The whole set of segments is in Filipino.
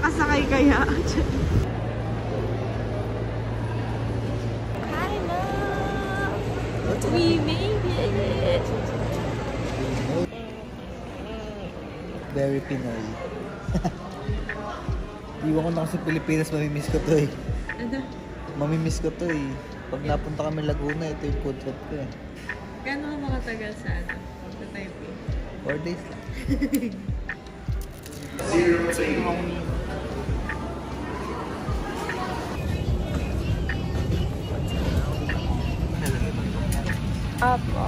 makakasakay kaya. Hi, love! We made it! Very Pinoy. Iwan ko na ako sa Pilipinas, mamimiss ko to eh. Ano? Mamimiss ko to eh. Pag napunta kami Laguna, ito yung food trip ko eh. Gano'n ka makatagal sa ano? Sa Taipei? 4 days lang. Apo.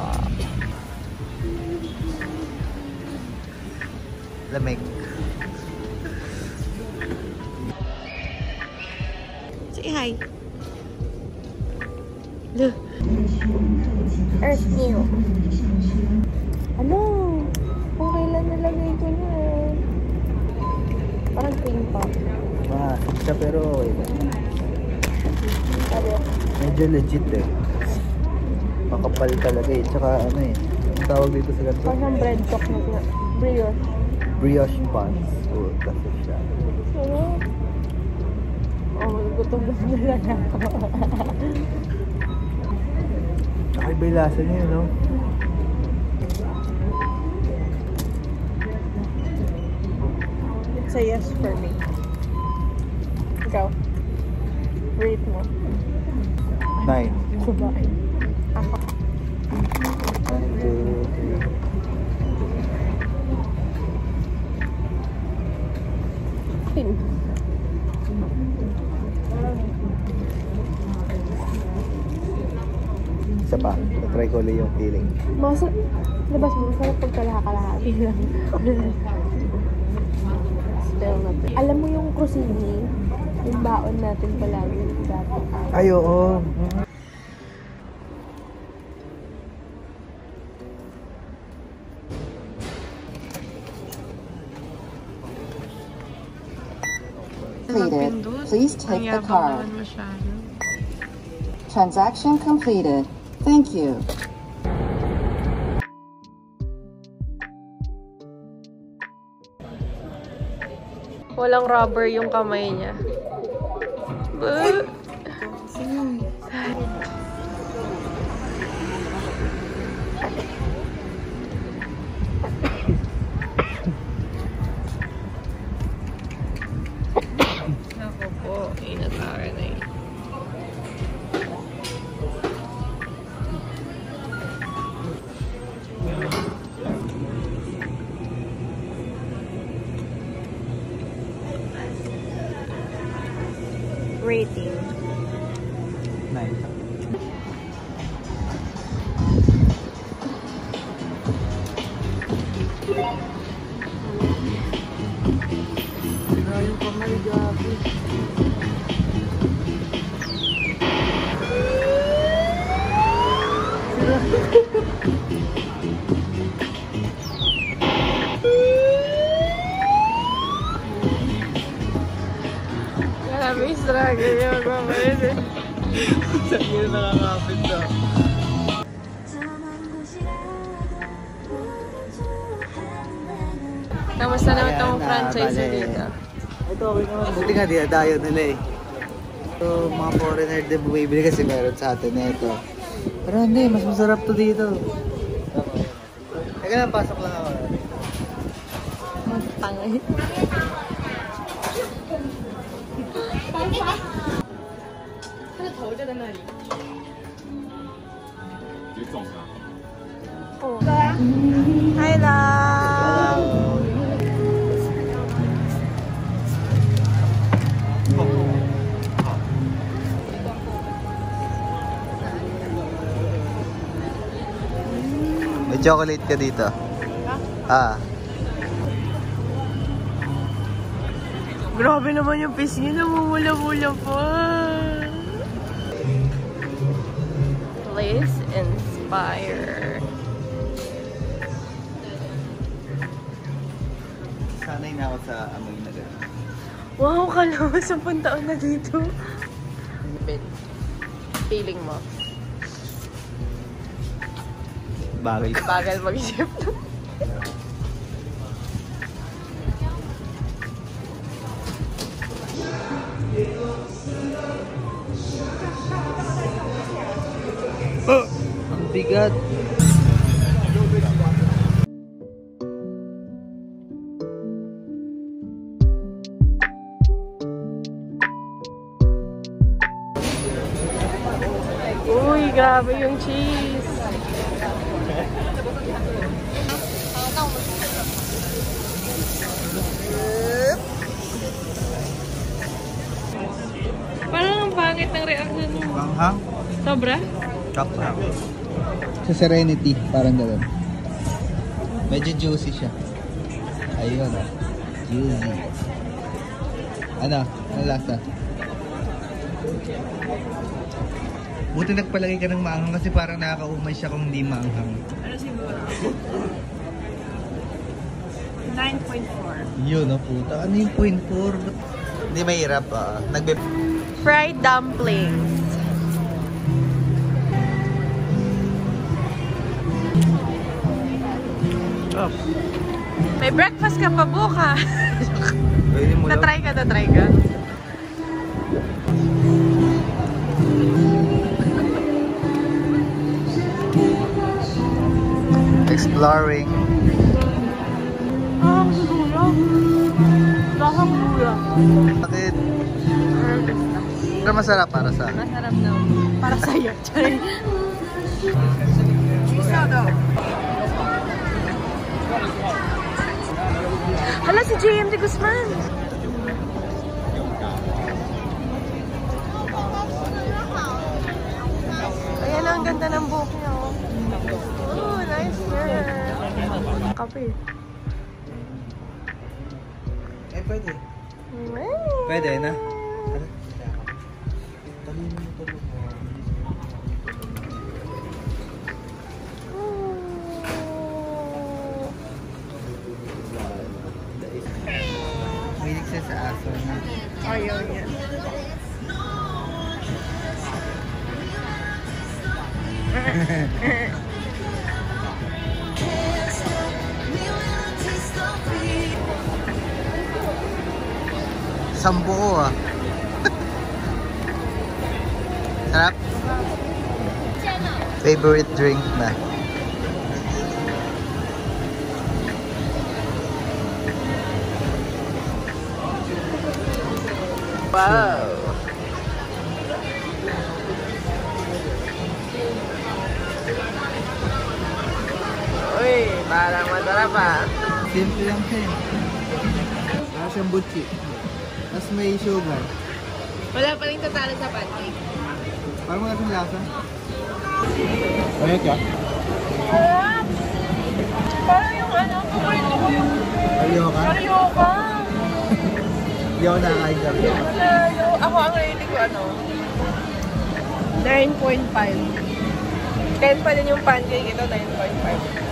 Lamig. Say hi. Look. Earth new. Ano? Okay lang nalagay ko na. Parang cream pa. Mahasip siya pero okay lang. Sabi ako. Medyo legit eh. Makapal talaga eh. Tsaka ano eh. Ang tawag dito sa ganito? Parang bread talk na siya. Brioche. Brioche buns. Oo, kasi siya. Sarap. Oh, gutom na lang ako. Nakaiba yung lasa niya no? It's a yes for me. Ikaw. Rate mo. 9. Kumain. Ako. 1, 2, 3. Pin. Isa pa. Try ko ulit yung feeling. Masa, labas mo, masarap pagkalahati lang. Still not. Alam mo yung krusini, yung baon natin palagi dati. Ay, oo. Completed. Please take the card. Transaction completed. Thank you. Walang rubber yung kamay niya. Ako po, inatara na yun. Rating. 9. Yung kamay, gabi. May struggle yung magmamalit eh. Sabi na nakakapit na. Kamusta naman itong franchise dito? Ito okay naman. Buti nga dinadayo nila eh. So, mga foreigner din bumibili kasi meron sa atin na ito. Pero hindi, mas masarap to dito. Teka lang, pasok lang ako. Magtangay. Oh. Hi, love! May chocolate ka dito. Ah. Grabe naman yung face niya, namumula-mula pa. Please inspire. Sanay na ako sa amoy na gano'n. Wow, kalawa 10 taon na dito. Feeling mo? Bagay ko. Bagal mag-isip. Ang bigat. Uy, grabe yung cheese. Parang ang pangit ng reaction mo. Manghang? Sobra? Kapra. Sa Serenity, parang gano'n. Medyo juicy siya. Ayun, oh. Juicy. Ano? Ano lasa? Buti nagpalagay ka ng maanghang kasi parang nakakaumay siya kung hindi maanghang. Ano siguro? 9.4. Yun, oh, puta. Ano yung 0.4? Hindi mahirap, Fried dumplings. Oh. May breakfast ka pa bukas. Pwede mo lang. Na-try ka. Exploring. Ah, luya. Lahang luya. Bakit? Pero masarap para sa akin. Masarap daw. Para sa'yo. Chay. Hala, si JM de Guzman. Ayan ang ganda ng buhok niya. Oh, nice hair. Kape. Eh, pwede. Mm. Pwede na. Milig siya sa aso na. Ayaw niya. Sampo ko ah. Sarap. Favorite drink na. Wow. Uy, parang masarap ah. Simple lang siya eh. Parang siyang butchi. Tapos may sugar. Wala pa rin tatalo sa pancake. Parang wala siyang lasa. Ayun ka? Sarap! Parang yung ano, paborito ko yung Ayoko ka? karyoka. Hindi ako nakakain ka. Ako ang rating ko ano, 9.5. 10 pa din yung pancake, ito 9.5.